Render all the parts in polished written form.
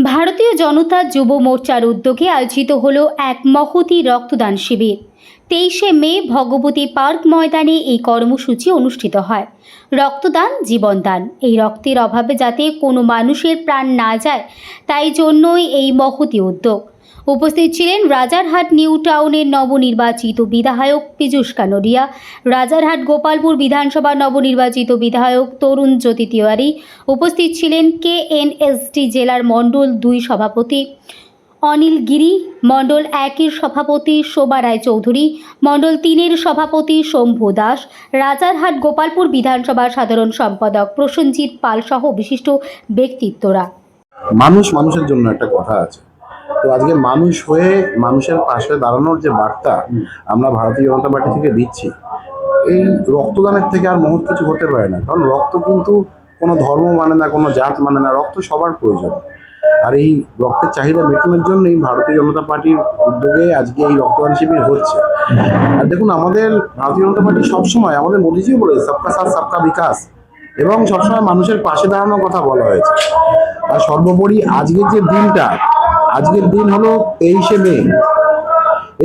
ভারতীয় জনতা যুব মোর্চার উদ্যোগে আয়োজিত হলো এক মহতী রক্তদান শিবির। 23শে মে ভগবতী পার্ক ময়দানে এই কর্মসূচি অনুষ্ঠিত হয়। রক্তদান জীবনদান। এই রক্তের অভাবে যাতে কোনো মানুষের প্রাণ না যায়, তাই জন্যই এই মহতী উদ্যোগ। উপস্থিত ছিলেন রাজারহাট নিউ টাউনের নবনির্বাচিত বিধায়ক পীযূষ কানোরিয়া, রাজারহাট গোপালপুর বিধানসভার নবনির্বাচিত বিধায়ক তরুণ জ্যোতি তিওয়ারি। উপস্থিত ছিলেন কেএনএসটি জেলার মণ্ডল 2 সভাপতি অনিল গিরি, মণ্ডল 1-এর সভাপতি শোভা রায় চৌধুরী, মণ্ডল 3-এর সভাপতি শম্ভু দাস, রাজারহাট গোপালপুর বিধানসভার সাধারণ সম্পাদক প্রসেনজিৎ পাল সহ বিশিষ্ট ব্যক্তিত্বরা। মানুষের জন্য একটা কথা আছে। তো আজকে মানুষ হয়ে মানুষের পাশে দাঁড়ানোর যে বার্তা আমরা ভারতীয় জনতা পার্টি থেকে দিচ্ছি, এই রক্তদানের থেকে আর মহৎ কিছু হতে পারে না। কারণ রক্ত কিন্তু কোনো ধর্ম মানে না, কোনো জাত মানে না, রক্ত সবার প্রয়োজন। আর এই রক্তের চাহিদা মেটানোর জন্যই ভারতীয় জনতা পার্টির উদ্যোগে আজকে এই রক্তদান শিবির হচ্ছে। আর দেখুন, আমাদের ভারতীয় জনতা পার্টি সবসময়, আমাদের মোদিজিও বলে সবকা সাথ সবকা বিকাশ, এবং সবসময় মানুষের পাশে দাঁড়ানোর কথা বলা হয়েছে। আর সর্বোপরি আজকের যে দিনটা, আজকের দিন হলো 23শে মে।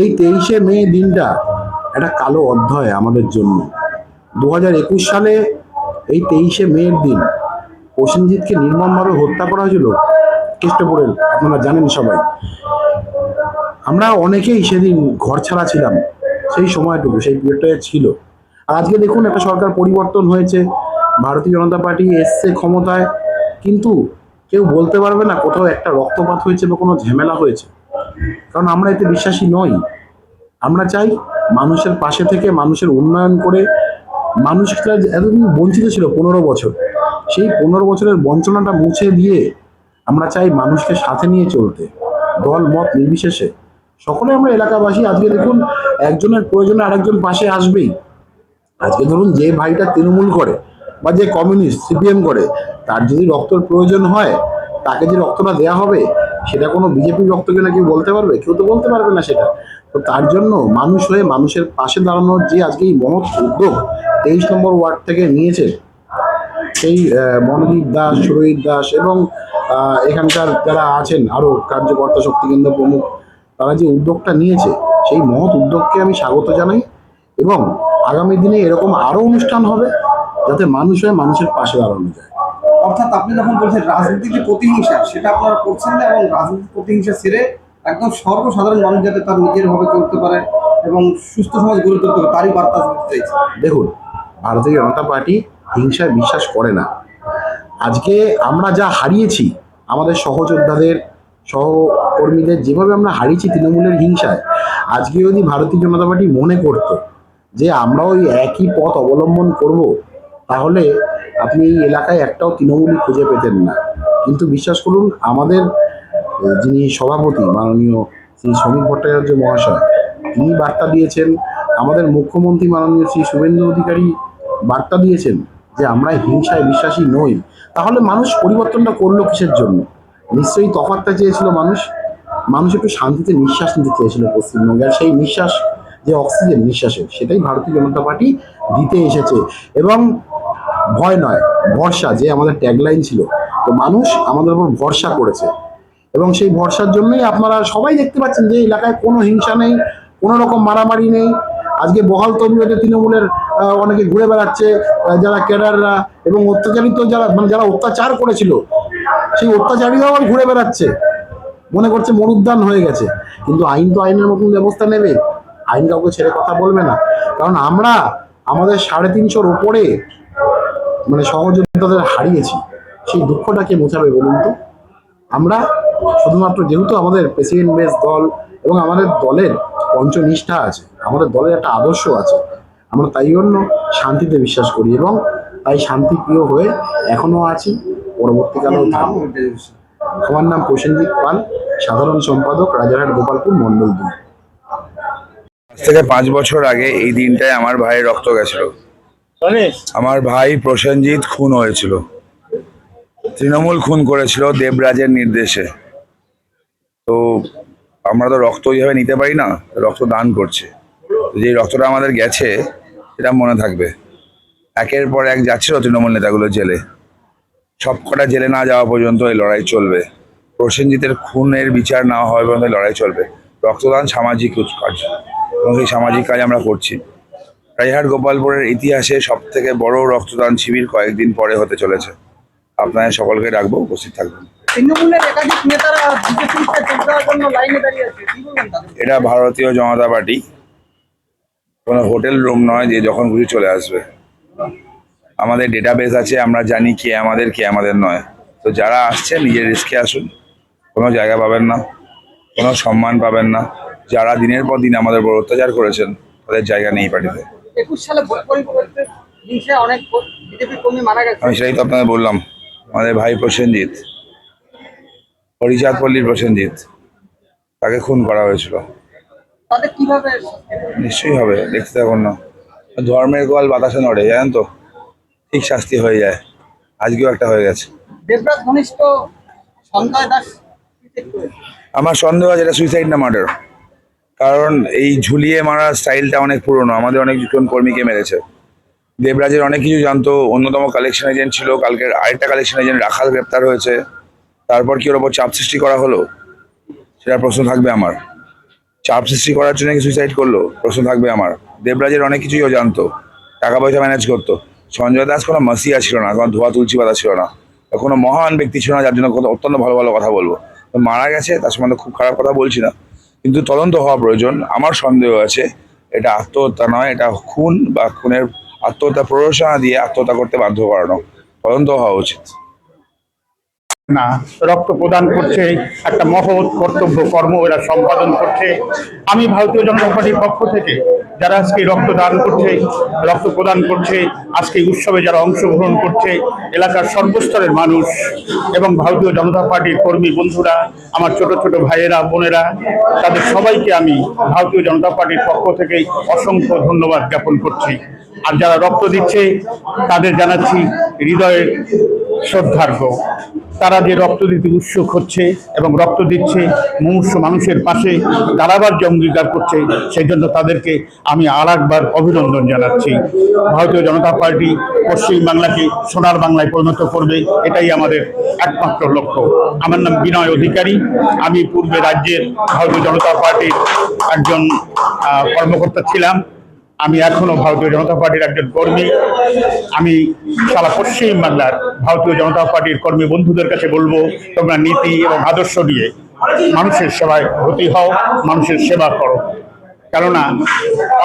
এই 23শে মে দিনটা একটা কালো অধ্যায় আমাদের জন্য। 2021 সালে এই 23শে মের দিন প্রসেনজিৎকে নির্মমভাবে হত্যা করা হয়েছিল কেষ্টপুরে, আপনারা জানেন সবাই। আমরা অনেকেই সেদিন ঘর ছাড়া ছিলাম, সেই সময়টুকু, সেই পিরিয়ডটা ছিল। আর আজকে দেখুন, একটা সরকার পরিবর্তন হয়েছে, ভারতীয় জনতা পার্টি এসছে ক্ষমতায়, কিন্তু কেউ বলতে পারবে না কোথাও একটা রক্তপাত হয়েছে বা কোনো ঝামেলা হয়েছে। কারণ আমরা এতে বিশ্বাসী নই। আমরা চাই মানুষের পাশে থেকে মানুষের উন্নয়ন করে, মানুষরা এতদিন বঞ্চিত ছিল 15 বছর, সেই 15 বছরের বঞ্চনাটা মুছে দিয়ে আমরা চাই মানুষকে সাথে নিয়ে চলতে, দল মত নির্বিশেষে সকলে আমরা এলাকাবাসী। আজকে দেখুন, একজনের প্রয়োজনে আরেকজন পাশে আসবেই। আজকে ধরুন, যে ভাইটা তৃণমূল করে বা যে কমিউনিস্ট সিপিএম করে, তার যদি রক্তের প্রয়োজন হয়, তাকে যে রক্তটা দেওয়া হবে, সেটা কোনো বিজেপির রক্ত কিনা কেউ বলতে পারবে? কেউ তো বলতে পারবে না সেটা। তো তার জন্য মানুষ হয়ে মানুষের পাশে দাঁড়ানোর যে আজকে এই মহৎ উদ্যোগ 23 নম্বর ওয়ার্ড থেকে নিয়েছে সেই মনোদীপ দাস, সুরজিৎ দাস এবং এখানকার যারা আছেন আরও কার্যকর্তা, শক্তিকেন্দ্র প্রমুখ, তারা যে উদ্যোগটা নিয়েছে, সেই মহৎ উদ্যোগকে আমি স্বাগত জানাই। এবং আগামী দিনে এরকম আরও অনুষ্ঠান হবে, যাতে মানুষ হয়ে মানুষের পাশে দাঁড়ানো যায়। অর্থাৎ আপনি যখন বলছেন রাজনীতির যে প্রতিহিংসা, সেটা আপনারা করছেন না, এবং রাজনীতির প্রতিহিংসা ছেড়ে একদম সর্বসাধারণ মানুষ যাতে তার নিজের ভাবে চলতে পারে এবং সুস্থ সমাজ গড়ে তুলতে পারে, তারই বার্তা দিতে চাইছে। দেখুন, ভারতীয় জনতা পার্টি হিংসায় বিশ্বাস করে না। আজকে আমরা যা হারিয়েছি, আমাদের সহযোদ্ধাদের, সহকর্মীদের যেভাবে আমরা হারিয়েছি তৃণমূলের হিংসায়, আজকে যদি ভারতীয় জনতা পার্টি মনে করত যে আমরা ওই একই পথ অবলম্বন করব, তাহলে আপনি এই এলাকায় একটাও তৃণমূলই খুঁজে পেতেন না। কিন্তু বিশ্বাস করুন, আমাদের যিনি সভাপতি মাননীয় শ্রী শ্রমিক ভট্টাচার্য মহাশয়, তিনি বার্তা দিয়েছেন। আমাদের মুখ্যমন্ত্রী মাননীয় শ্রী শুভেন্দু অধিকারী বার্তা দিয়েছেন যে আমরা হিংসায় বিশ্বাসী নই। তাহলে মানুষ পরিবর্তনটা করলো কিসের জন্য? নিশ্চয়ই তফাৎটা চেয়েছিল মানুষ। মানুষ একটু শান্তিতে নিঃশ্বাস নিতে চেয়েছিল পশ্চিমবঙ্গে। আর সেই নিঃশ্বাস, যে অক্সিজেন নিঃশ্বাসের, সেটাই ভারতীয় জনতা পার্টি দিতে এসেছে। এবং ভয় নয়, ভরসা, যে আমাদের ট্যাগলাইন ছিল। তো মানুষ আমাদের উপর ভরসা করেছে, এবং সেই ভরসার জন্যই আপনারা সবাই দেখতে পাচ্ছেন যে এলাকায় কোনো হিংসা নেই, কোনো রকম মারামারি নেই। আজকে বহাল তবিয়তে তৃণমূলের অনেকে ঘুরে বেড়াচ্ছে, যারা ক্যাডাররা এবং অত্যাচারিত যারা, মানে যারা অত্যাচার করেছিল, সেই অত্যাচারীরাও আবার ঘুরে বেড়াচ্ছে, মনে করছে মরুদ্যান হয়ে গেছে। কিন্তু আইন তো আইনের মতন ব্যবস্থা নেবে, আইন কাউকে ছেড়ে কথা বলবে না। কারণ আমরা আমাদের 350-র ওপরে মানে সহযোদ্ধাদের হারিয়েছি, সেই দুঃখটাকে মোছাবে বলুন তো? আমরা শুধুমাত্র, যেহেতু আমাদের প্রেসিডেন্ট বেস দল এবং আমাদের দলের পঞ্চনিষ্ঠা আছে, আমাদের দলের একটা আদর্শ আছে, আমরা তাই জন্য শান্তিতে বিশ্বাস করি এবং তাই শান্তিপ্রিয় হয়ে এখনো আছি, পরবর্তীকালেও থাকবো। আমার নাম প্রসেনজিৎ পাল, সাধারণ সম্পাদক, রাজারহাট গোপালপুর মণ্ডল 2। আজ থেকে 5 বছর আগে এই দিনটায় আমার ভাইয়ের রক্ত গেছিল। আমার ভাই প্রসেনজিৎ খুন হয়েছিল, তৃণমূল খুন করেছিল দেবরাজের নির্দেশে। তো আমরা তো রক্ত ওইভাবে নিতে পারি না, রক্ত দান করছে। যে রক্তটা আমাদের গেছে সেটা মনে থাকবে। একের পর এক যাচ্ছিল তৃণমূল নেতাগুলো জেলে, সব কটা জেলে না যাওয়া পর্যন্ত এই লড়াই চলবে। প্রসেনজিতের খুনের বিচার না হয় পর্যন্ত লড়াই চলবে। রক্তদান সামাজিক কাজ এবং সেই সামাজিক কাজ আমরা করছি। রায়হাট গোপালপুরের ইতিহাসে সব থেকে বড় রক্তদান শিবির কয়েকদিন পরে হতে চলেছে। আপনাদের সকলকে ডাকবো, উপস্থিত থাকবেন। তৃণমূলের একাধিক নেতারা বিজেপিতে যোগ দেওয়ার জন্য লাইনে দাঁড়িয়ে আছে, কি বলবেন তাদের? এটা ভারতীয় জনতা পার্টি, কোনো হোটেল রুম নয় যে যখন খুশি চলে আসবে। আমাদের ডেটাবেস আছে, আমরা জানি কে আমাদের নয়। তো যারা আসছে নিজের রিস্কে আসুন, কোনো জায়গা পাবেন না, কোনো সম্মান পাবেন না। যারা দিনের পর দিন আমাদের উপর অত্যাচার করেছেন তাদের জায়গা নেই পার্টিতে। 21 সালে ভোট পরিবর্তনের হিংসে অনেক বিজেপি কর্মী মারা গেছে। আমি সেটাই তো আপনাদের বললাম, আমাদের ভাই প্রসেনজিৎ, হরিচাঁদপল্লীর প্রসেনজিৎ, তাকে খুন করা হয়েছিল। তাদের কিভাবে? নিশ্চয়ই হবে, দেখতে থাকুন না। ধর্মের গোয়াল বাতাসে নড়ে, জানেন তো, ঠিক শাস্তি হয়ে যায়। আজকেও একটা হয়ে গেছে। দেবরাজ ঘনিষ্ঠ সঞ্জয় দাস আমার সন্দেহ আছে এটা সুইসাইড না মার্ডার। কারণ এই ঝুলিয়ে মারার স্টাইলটা অনেক পুরনো, আমাদের অনেকজন কর্মীকে মেরেছে। দেবরাজের অনেক কিছু জানতো, অন্যতম কালেকশন এজেন্ট ছিল। কালকের আরেকটা কালেকশন এজেন্ট রাখাল গ্রেপ্তার হয়েছে। তারপর কি ওর ওপর চাপ সৃষ্টি করা হলো, সেটা প্রশ্ন থাকবে আমার। চাপ সৃষ্টি করার জন্য কি সুইসাইড করলো, প্রশ্ন থাকবে আমার। দেবরাজের অনেক কিছুই ও জানতো, টাকা পয়সা ম্যানেজ করতো। সঞ্জয় দাস কোনো মাসিয়া ছিল না, কোনো ধোয়া তুলসী পাতা ছিল না, কোনো মহান ব্যক্তি ছিল না যার জন্য অত্যন্ত ভালো ভালো কথা বলবো। তো মারা গেছে, তার সম্বন্ধে খুব খারাপ কথা বলছি না, কিন্তু তদন্ত হওয়া প্রয়োজন। আমার সন্দেহ আছে এটা আত্মহত্যা নয়, এটা খুন বা খুনের আত্মহত্যা প্ররোচনা দিয়ে আত্মহত্যা করতে বাধ্য করানো। তদন্ত হওয়া উচিত। না, রক্ত প্রদান করছে, একটা মহৎ কর্তব্য কর্ম এরা সম্পাদন করছে। আমি ভারতীয় জনতা পার্টির পক্ষ থেকে যারা আজকে রক্তদান করছে, রক্ত প্রদান করছে, আজকে উৎসবে যারা অংশগ্রহণ করছে, এলাকার সর্বস্তরের মানুষ এবং ভারতীয় জনতা পার্টির কর্মী বন্ধুরা, আমার ছোট ছোট ভাইয়েরা বোনেরা, তাদের সবাইকে আমি ভারতীয় জনতা পার্টির পক্ষ থেকে অসংখ্য ধন্যবাদ জ্ঞাপন করছি। আর যারা রক্ত দিচ্ছে তাদের জানাচ্ছি হৃদয়ের শ্রদ্ধার্ঘ। তারা যে রক্ত দিতে উৎসুক হচ্ছে এবং রক্ত দিচ্ছে, মুমূর্ষু মানুষের পাশে দাঁড়াবার যে অঙ্গীকার করছে, সেই জন্য তাদেরকে আমি আর একবার অভিনন্দন জানাচ্ছি। ভারতীয় জনতা পার্টি পশ্চিম বাংলাকে সোনার বাংলায় পরিণত করবে, এটাই আমাদের একমাত্র লক্ষ্য। আমার নাম বিনয় অধিকারী, আমি পূর্বে রাজ্যের ভারতীয় জনতা পার্টির একজন কর্মকর্তা ছিলাম। আমি এখনো ভারতীয় জনতা পার্টির একজন কর্মী। আমি সারা পশ্চিম বাংলার ভারতীয় জনতা পার্টির কর্মী বন্ধুদের কাছে বলবো, তোমরা নীতি এবং আদর্শ নিয়ে মানুষের সেবায় ব্রতী হও, মানুষের সেবা করো। কেননা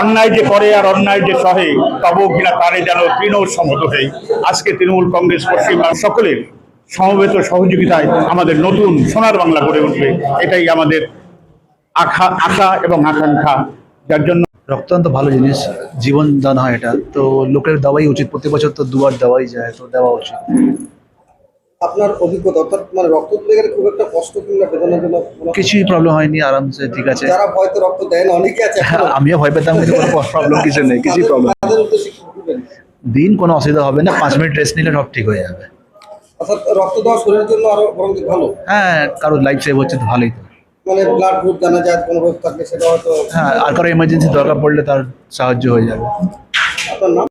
অন্যায় যে করে আর অন্যায় যে সহে, তব কিনা তারে যেন তৃণ সমত হয়ে। আজকে তৃণমূল কংগ্রেস পশ্চিম বাংলা সকলের সমবেত সহযোগিতায় আমাদের নতুন সোনার বাংলা গড়ে উঠবে, এটাই আমাদের আশা এবং আকাঙ্ক্ষা। যার জন্য রক্তদান তো ভালো জিনিস, জীবন দান হয় এটা, তো লোকের দেওয়াই উচিত। প্রতি বছর তো দুবার দেওয়াই যায়, তো দেওয়া উচিত। আপনার অভিজ্ঞতা, অর্থাৎ মানে রক্ত দিতে গেলে খুব একটা কষ্ট কিংবা বেদনাজনক কিছুই প্রবলেম হয়নি, আরামসে ঠিক আছে। যারা হয়তো রক্ত দেয় না, অনেকে আছে হ্যাঁ, আমিও ভয় পেতাম, কিন্তু কোনো প্রবলেম কিছু নেই, কিছুই প্রবলেম। তাদের উদ্দেশ্যে কি বলবেন? দিন কোনো অসুবিধা হবে না, 5 মিনিট রেস্ট নিলে সব ঠিক হয়ে যাবে। অর্থাৎ রক্ত দেওয়া শরীরের জন্য আরো বরং ভালো। হ্যাঁ, কারোর লাইফ সেভ হচ্ছে তো ভালোই তো। মানে ব্লাড গ্রুপ জানা যায়, কোনো রোগ থাকলে সেটা হয়তো। হ্যাঁ, আর কারো এমার্জেন্সি দরকার পড়লে তার সাহায্য হয়ে যাবে। আপনার নাম?